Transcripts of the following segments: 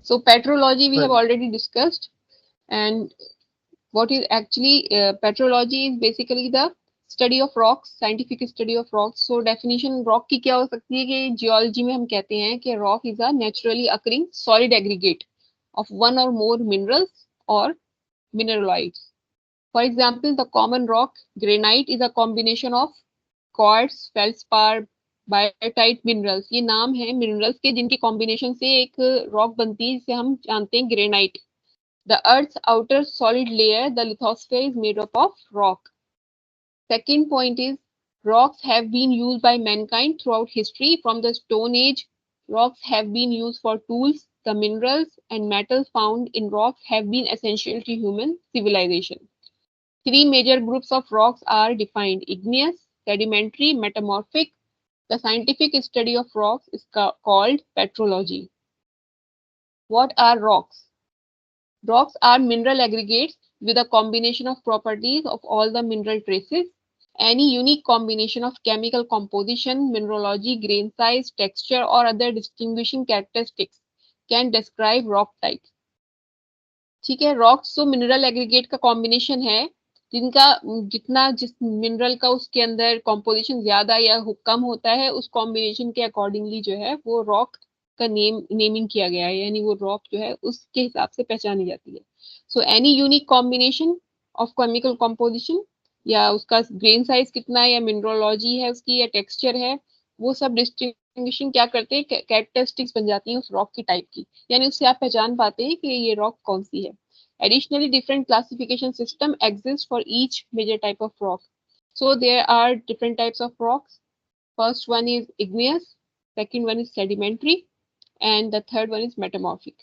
So petrology we have Well, already discussed, and what is actually petrology is basically the study of rocks, scientific study of rocks. So definition rock की क्या हो सकती है कि geology में हम कहते हैं कि rock is a naturally occurring solid aggregate of one or more minerals or mineraloids. For example, the common rock granite is a combination of quartz, feldspar, biotite minerals. ये नाम है minerals के जिनके combination से एक rock बनती है जिसे हम जानते हैं granite. The Earth's outer solid layer, the lithosphere, is made up of rock. Second point is rocks have been used by mankind throughout history. From the Stone Age, rocks have been used for tools. The minerals and metals found in rocks have been essential to human civilization. Three major groups of rocks are defined: igneous, sedimentary, metamorphic. The scientific study of rocks is called petrology. What are rocks? Rocks are mineral aggregates with a combination of properties of all the mineral traces. Any unique combination of chemical composition, mineralogy, grain size, texture, or other distinguishing characteristics can describe rock types. ठीक है, rocks तो mineral aggregate का combination है जिनका जितना जिस mineral का उसके अंदर कॉम्पोजिशन ज्यादा या कम होता है उस कॉम्बिनेशन के अकॉर्डिंगली जो है वो रॉक का नेमिंग किया गया है, यानी वो रॉक जो है उसके हिसाब से पहचानी जाती है. So any unique combination of chemical composition या उसका ग्रेन साइज कितना है या मिनरोलॉजी है उसकी या टेक्सचर है, वो सब डिस्टिंग्विशिंग क्या करते हैं, कैरेक्टरिस्टिक्स बन जाती हैं उस रॉक की टाइप की, यानी उससे आप पहचान पाते हैं कि ये रॉक कौन सी है. Additionally, different classification system exists for each major type of rock. So there are different types of rocks. First one is igneous, second one is sedimentary, and the third one is metamorphic.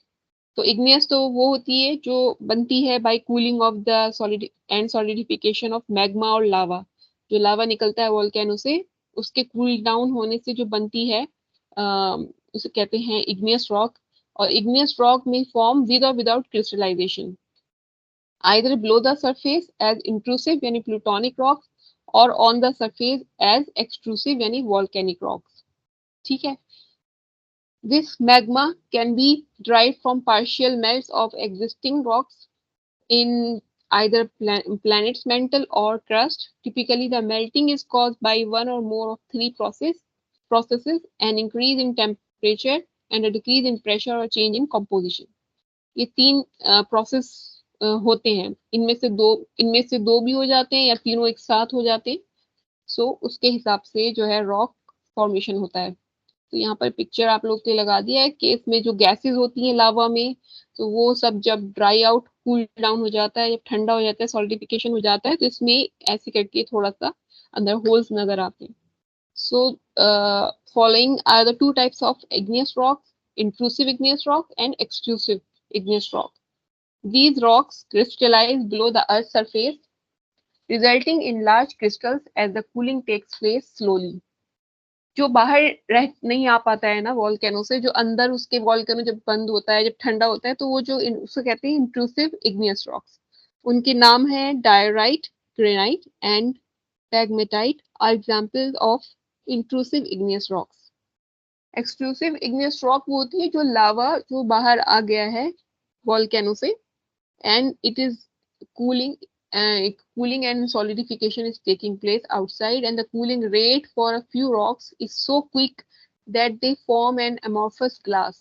तो igneous तो वो होती है जो बनती है by cooling of the solid and solidification of magma और lava. जो लावा निकलता है वोल्केनो से उसके कूल डाउन होने से जो बनती है उसे कहते हैं igneous rock. और igneous rock may form with or without crystallization, either below the surface as intrusive यानी plutonic rocks or on the surface as extrusive यानी volcanic rocks. ठीक है. This magma can be derived from partial melts of existing rocks in either planet's mantle or crust. Typically, the melting is caused by one or more of three processes: an increase in temperature and a decrease in pressure or change in composition. ये तीन process होते हैं, इनमें से दो भी हो जाते हैं या तीनों एक साथ हो जाते हैं. सो उसके हिसाब से जो है रॉक फॉर्मेशन होता है. तो यहाँ पर पिक्चर आप लोग के लगा दिया है कि इसमें जो गैसेस होती हैं लावा में, तो वो सब जब ड्राई आउट कूल डाउन हो जाता है, जब ठंडा हो जाता है, सॉलिडिफिकेशन हो जाता है, तो इसमें ऐसे करके थोड़ा सा अंदर होल्स नजर आते हैं. So following are the two types of igneous rock: intrusive igneous rock and extrusive igneous rock. These rocks crystallize below the Earth's surface, resulting in large crystals as the cooling takes place slowly. जो बाहर रह नहीं आ पाता है ना volcano से, जो अंदर उसके वॉल्केनो जब बंद होता है, जब ठंडा होता है, तो वो जो उसको कहते हैं इंट्रूसिव इग्नियस रॉक्स. उनके नाम है diorite, granite and pegmatite are examples of intrusive igneous rocks. Exclusive igneous rock वो होती है जो लावा जो बाहर आ गया है वॉल्केनो से, and it is cooling cooling and solidification is taking place outside, and the cooling rate for a few rocks is so quick that they form an amorphous glass.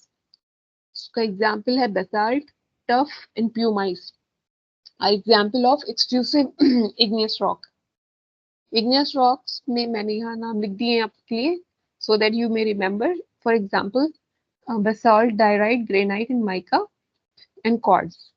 इसका example है basalt, tuff and pumice are example of extrusive igneous rock. Igneous rocks में मैंने यहाँ नाम लिख दिए हैं आपके लिए so that you may remember. For example, basalt, diorite, granite and mica and quartz.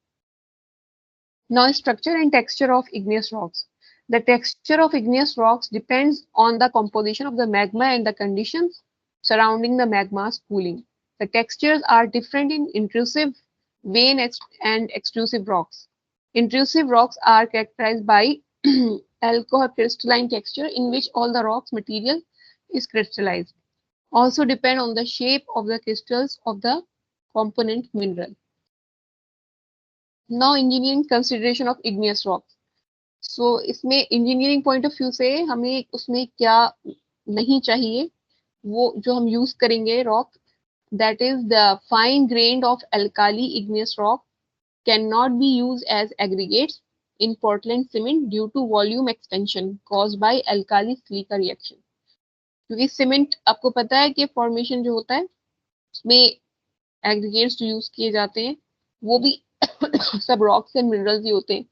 Now, structure and texture of igneous rocks. The texture of igneous rocks depends on the composition of the magma and the conditions surrounding the magma's cooling. The textures are different in intrusive, vein, and extrusive rocks. Intrusive rocks are characterized by alcohol crystalline texture in which all the rock's material is crystallized. Also depend on the shape of the crystals of the component mineral. Now, engineering consideration of igneous rocks. सो इसमें engineering point of view से हमें उसमें क्या नहीं चाहिए, वो जो हम यूज करेंगे rock, that is the fine grained of alkali igneous rock cannot be used as aggregates in Portland cement due to volume extension caused by alkali silica reaction. क्योंकि सीमेंट आपको पता है कि फॉर्मेशन जो होता है उसमें एग्रीगेट्स जो यूज किए जाते हैं वो भी सब रॉक्स एंड मिनरल्स ही होते हैं.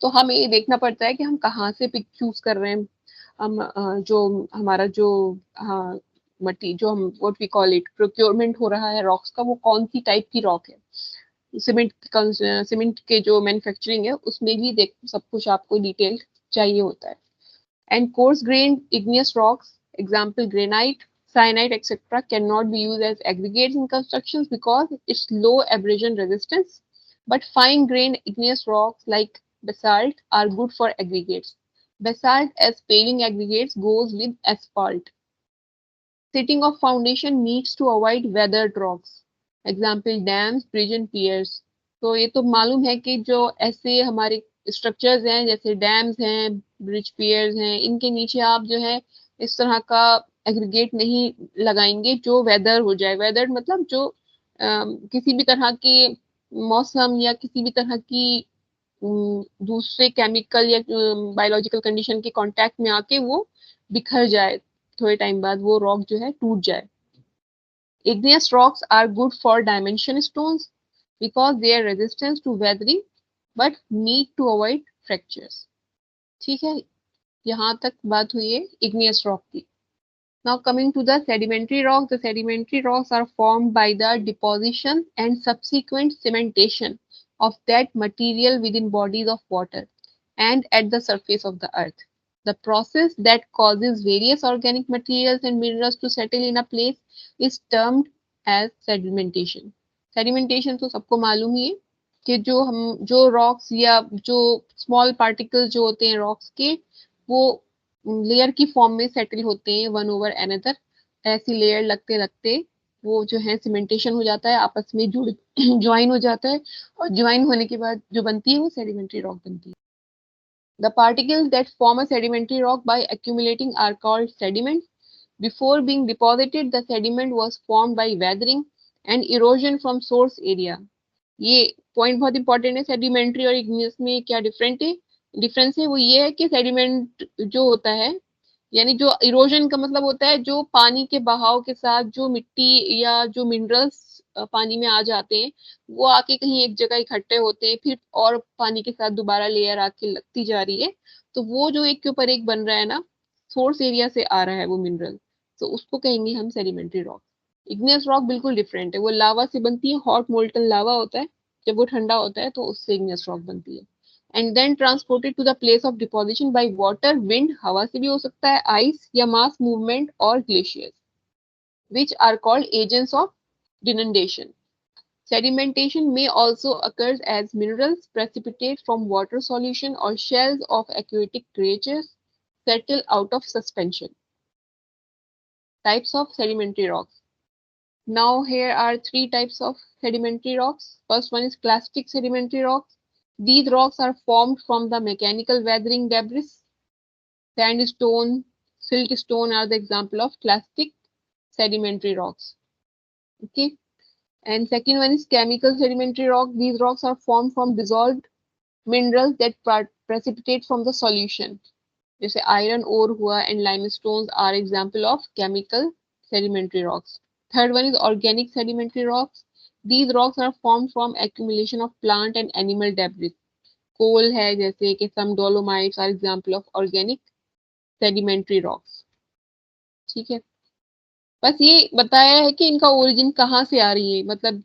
तो हमें ये देखना पड़ता है कि हम कहाँ से पिक चूज कर रहे हैं. हम जो हमारा जो हाँ, मटी जो हम what we call it procurement हो रहा है रॉक्स का वो कौन सी टाइप की रॉक है. सीमेंट के जो मैन्युफैक्चरिंग है उसमें भी देख सब कुछ आपको डिटेल चाहिए होता है. And coarse grain igneous rocks, example granite, cyanide, etc., cannot be used as aggregates in constructions because its low abrasion resistance. But fine grained igneous rocks like basalt are good for aggregates. Basalt as paving aggregates goes with asphalt. Setting of foundation needs to avoid weathered rocks. Example dams, bridge and piers. तो ये तो मालूम है कि जो ऐसे हमारे structures हैं जैसे डैम्स हैं ब्रिज पियर्स हैं इनके नीचे आप जो है इस तरह का एग्रीगेट नहीं लगाएंगे जो वेदर हो जाए. वेदर मतलब जो किसी भी तरह के मौसम या किसी भी तरह की दूसरे केमिकल या बायोलॉजिकल कंडीशन के कांटेक्ट में आके वो बिखर जाए. थोड़े टाइम बाद वो रॉक जो है टूट जाए. Igneous rocks are good for dimension stones because they are resistant to weathering but need to avoid fractures. ठीक है, यहाँ तक बात हुई है igneous rock की. Now coming to the sedimentary rocks, the sedimentary rocks are formed by the deposition and subsequent cementation of that material within bodies of water and at the surface of the earth. The process that causes various organic materials and minerals to settle in a place is termed as sedimentation. Sedimentation तो सबको मालूम ही है कि जो rocks या जो small particles जो होते हैं रॉक्स के वो लेयर की फॉर्म में सेटल होते हैं वन ओवर अनदर. ऐसी लेयर लगते लगते वो जो है सीमेंटेशन हो जाता है आपस में जुड़ ज्वाइन हो जाता है और ज्वाइन होने के बाद जो बनती है वो सेडिमेंट्री रॉक बनती है. The particles that form a sedimentary rock by accumulating are called sediments. Before being deposited, the sediment was formed by weathering and erosion from source area. ये पॉइंट बहुत इंपॉर्टेंट है. सेडिमेंट्री और igneous में क्या difference है वो ये है कि सेडिमेंट जो होता है यानी जो इरोजन का मतलब होता है जो पानी के बहाव के साथ जो मिट्टी या जो मिनरल्स पानी में आ जाते हैं वो आके कहीं एक जगह इकट्ठे होते हैं फिर और पानी के साथ दोबारा लेयर आके लगती जा रही है. तो वो जो एक के ऊपर एक बन रहा है ना सोर्स एरिया से आ रहा है वो मिनरल तो उसको कहेंगे हम सेडिमेंट्री रॉक. इग्नियस रॉक बिल्कुल डिफरेंट है. वो लावा से बनती है. हॉट मोल्टन लावा होता है. जब वो ठंडा होता है तो उससे इग्नियस रॉक बनती है. And then transported to the place of deposition by water wind हवा से भी हो सकता है आइस या मास मूवमेंट और glaciers which are called agents of denudation. Sedimentation may also occur as minerals precipitate from water solution or shells of aquatic creatures settle out of suspension. Types of sedimentary rocks. Now here are three types of sedimentary rocks. First one is clastic sedimentary rocks. These rocks are formed from the mechanical weathering debris. Sandstone, siltstone are the example of clastic sedimentary rocks. Okay. And second one is chemical sedimentary rock. These rocks are formed from dissolved minerals that precipitate from the solution. जैसे iron ore हुआ and limestones are example of chemical sedimentary rocks. Third one is organic sedimentary rocks. These rocks are formed from accumulation of plant and animal debris. Coal है जैसे कि some dolomites are example of organic sedimentary rocks. ठीक है. बस ये बताया है कि इनका ओरिजिन कहाँ से आ रही है. मतलब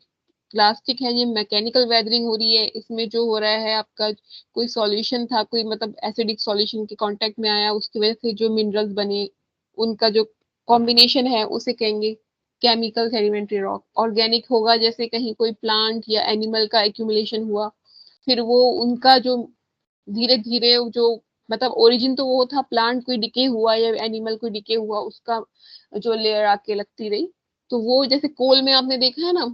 प्लास्टिक है ये मैकेनिकल वेदरिंग हो रही है इसमें जो हो रहा है आपका कोई सॉल्यूशन था कोई मतलब एसिडिक सॉल्यूशन के कांटेक्ट में आया उसकी वजह से जो मिनरल्स बने उनका जो कॉम्बिनेशन है उसे कहेंगे केमिकल सेडिमेंट्री रॉक. ऑर्गेनिक होगा जैसे कहीं कोई प्लांट या एनिमल का एक्यूमुलेशन हुआ फिर वो उनका जो धीरे धीरे जो मतलब ओरिजिन तो वो था प्लांट कोई डिके हुआ या एनिमल कोई डिके हुआ उसका जो लेयर आके लगती रही. तो वो जैसे कोल में आपने देखा है ना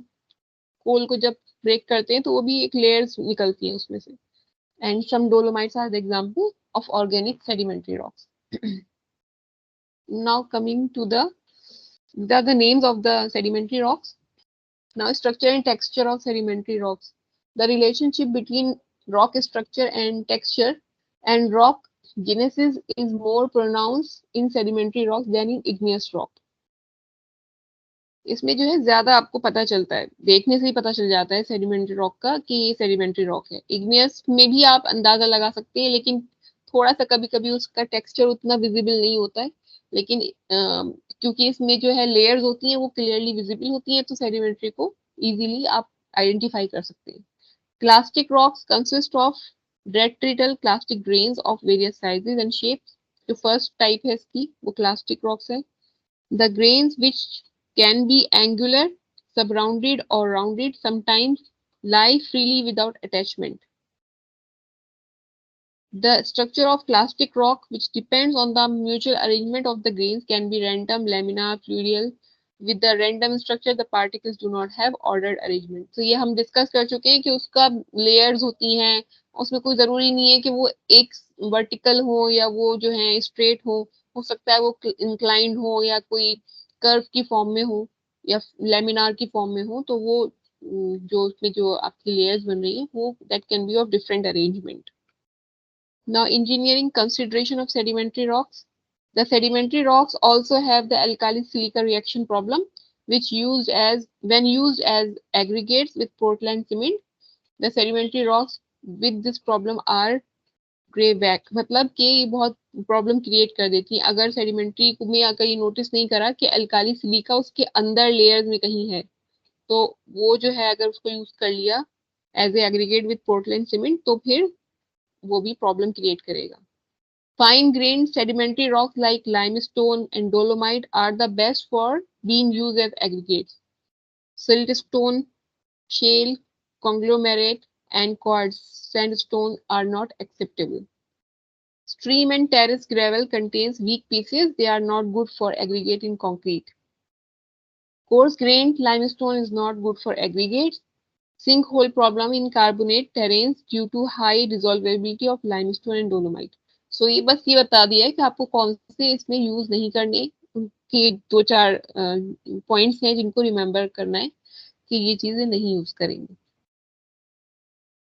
कोल को जब ब्रेक करते हैं तो वो भी एक लेयर्स निकलती है उसमें से. And some dolomites are the example of organic sedimentary rocks. Now coming to the names of the sedimentary rocks. Now, structure and texture of sedimentary rocks. The relationship between rock structure and texture and rock genesis is more pronounced in sedimentary rocks than in igneous rock. इसमें जो है ज्यादा आपको पता चलता है, देखने से ही पता चल जाता है सेडिमेंट्री रॉक का कि ये सेडिमेंट्री रॉक है। इग्नियस में भी आप अंदाजा लगा सकते हैं, लेकिन थोड़ा सा कभी कभी उसका टेक्सचर उतना विजिबल नहीं होता है, लेकिन क्योंकि इसमें जो है लेयर्स होती हैं वो क्लियरली विजिबल होती हैं, तो सेडिमेंट्री को इजीली आप आइडेंटिफाई कर सकते हैं। Clastic rocks consist of detrital clastic grains of various sizes and shapes. जो फर्स्ट टाइप है इसकी वो क्लास्टिक रॉक्स है। The grains, which can be angular, sub-rounded or rounded, sometimes lie freely without attachment. The structure of clastic rock, which depends on the mutual arrangement of the grains, can be random, laminar, fluvial. With the random structure, the particles do not have ordered arrangement. तो ये हम discuss कर चुके हैं कि उसका layers होती हैं, उसमें कोई जरूरी नहीं है कि वो एक वर्टिकल हो या वो जो है स्ट्रेट हो सकता है वो इंक्लाइंड हो या कोई कर्व की फॉर्म में हो या लेमिनार की फॉर्म में हो, तो वो जो उसमें जो आपकी लेयर्स बन रही है वो that can B of different arrangement. Now, engineering consideration of sedimentary rocks. The sedimentary rocks also have the alkali silica reaction problem, which used as when used as aggregates with Portland cement. The sedimentary rocks with this problem are grey back, मतलब कि ये बहुत problem create कर देती है। अगर sedimentary में अगर ये नोटिस नहीं करा कि अल्काली सिलिका उसके अंदर लेयर्स में कहीं है, तो वो जो है अगर उसको यूज कर लिया as a aggregate with Portland cement, तो फिर वो भी प्रॉब्लम क्रिएट करेगा। Fine grain sedimentary rocks like limestone and dolomite are the best for being used as aggregates. Siltstone, shale, conglomerate, and quartz sandstone are not acceptable. Stream and terrace gravel contains weak pieces. They are not good for aggregate in concrete. Coarse-grained limestone is not good for aggregates. Sinkhole problem in carbonate terrains due to high dissolvability of limestone and dolomite. So ये बस ये बता दिया है कि आपको कौन से इसमें यूज नहीं करने, उनके दो चार पॉइंट्स हैं जिनको रिमेम्बर करना है कि ये चीजें नहीं यूज करेंगे।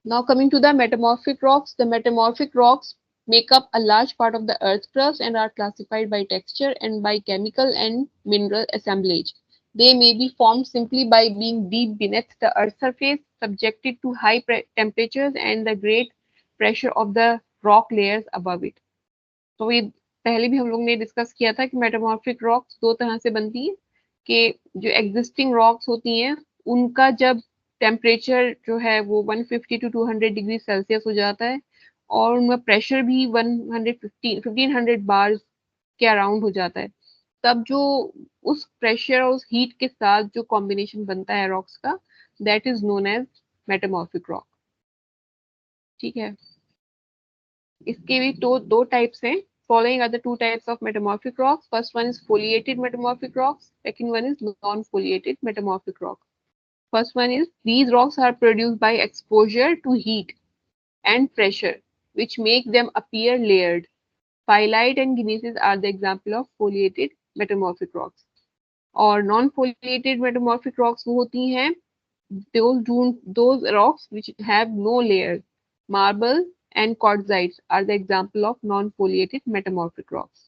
Now coming to the metamorphic rocks. The metamorphic rocks make up a large part of the earth crust and are classified by texture and by chemical and mineral assemblage. They may be formed simply by being deep beneath the earth's surface, subjected to high temperatures and the great pressure of the rock layers above it. तो ये पहले भी हम लोग ने discuss किया था कि मेटामॉर्फिक रॉक्स दो तरह से बनती है, कि जो एग्जिस्टिंग रॉक्स होती हैं उनका जब टेम्परेचर जो है वो 150 टू 200 डिग्री सेल्सियस हो जाता है और उनका प्रेशर भी 1500 बार के अराउंड हो जाता है, तब जो उस प्रेशर और उस हीट के साथ जो कॉम्बिनेशन बनता है रॉक्स का, that is known as metamorphic rock. ठीक है, इसके भी दो टाइप्स हैं। Following are the two types of metamorphic rocks. First one is foliated metamorphic rocks. Second one is non-foliated metamorphic rock. First one is these rocks are produced by exposure to heat and pressure, which make them appear layered. Phyllite and gneisses are the example of foliated metamorphic rocks. और non-foliated metamorphic rocks वो होती हैं those rocks which have no layers. Marble and quartzites are the example of non-foliated metamorphic rocks.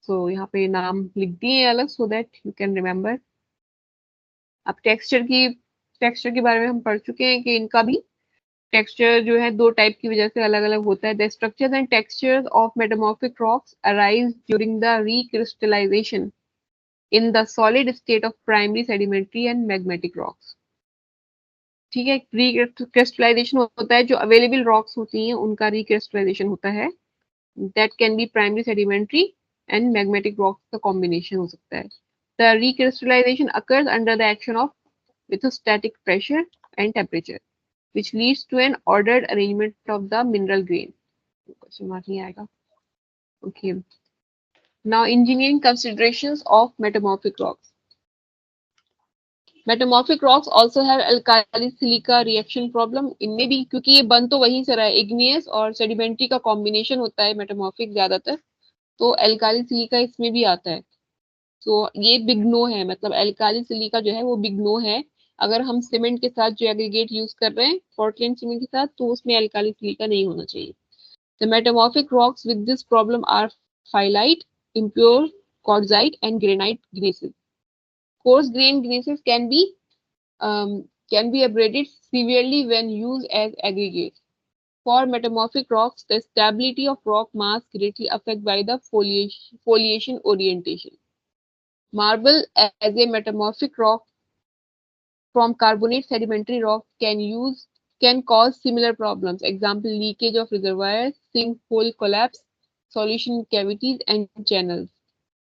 So यहाँ पे नाम लिख दिए अलग so that you can remember. अब टेक्सचर के बारे में हम पढ़ चुके हैं कि इनका भी टेक्सचर जो है दो टाइप की वजह से अलग अलग होता है। The structures and textures of metamorphic rocks arise during the recrystallisation in the solid state of primary sedimentary and magmatic rocks. ठीक है, रिक्रिस्टलाइजेशन होता है, जो अवेलेबल रॉक्स होती हैं उनका रिक्रिस्टलाइजेशन होता है, that can be primary sedimentary and magmatic rocks का कॉम्बिनेशन हो सकता है। The recrystallisation occurs under the action of lithostatic pressure and temperature, which leads to an ordered arrangement of the mineral grain. Question mark नहीं आएगा। Okay. Now, engineering considerations of metamorphic rocks. Metamorphic rocks also have alkali silica reaction problem. इनमें भी क्योंकि ये बन तो वहीं से रहा है, इग्नियस और सेडिमेंट्री का कॉम्बिनेशन होता है मेटामॉर्फिक ज्यादातर, तो अल्काली सिलिका इसमें भी आता है। तो ये बिग नो है, मतलब अल्काली सिलिका जो है वो बिग नो है। अगर हम सीमेंट के साथ जो एग्रीगेट यूज कर रहे हैं पोर्टलैंड सीमेंट के साथ, तो उसमें अल्काली सिलिका नहीं होना चाहिए। The metamorphic rocks with this problem are phyllite, impure, quartzite, and granite gneisses. Coarse grained gneisses can be abraded severely when used as aggregates. For metamorphic rocks, the stability of rock mass greatly affected by the foliation orientation. Marble, as a metamorphic rock from carbonate sedimentary rock, can cause similar problems. Example: leakage of reservoirs, sink hole collapse, solution cavities, and channels.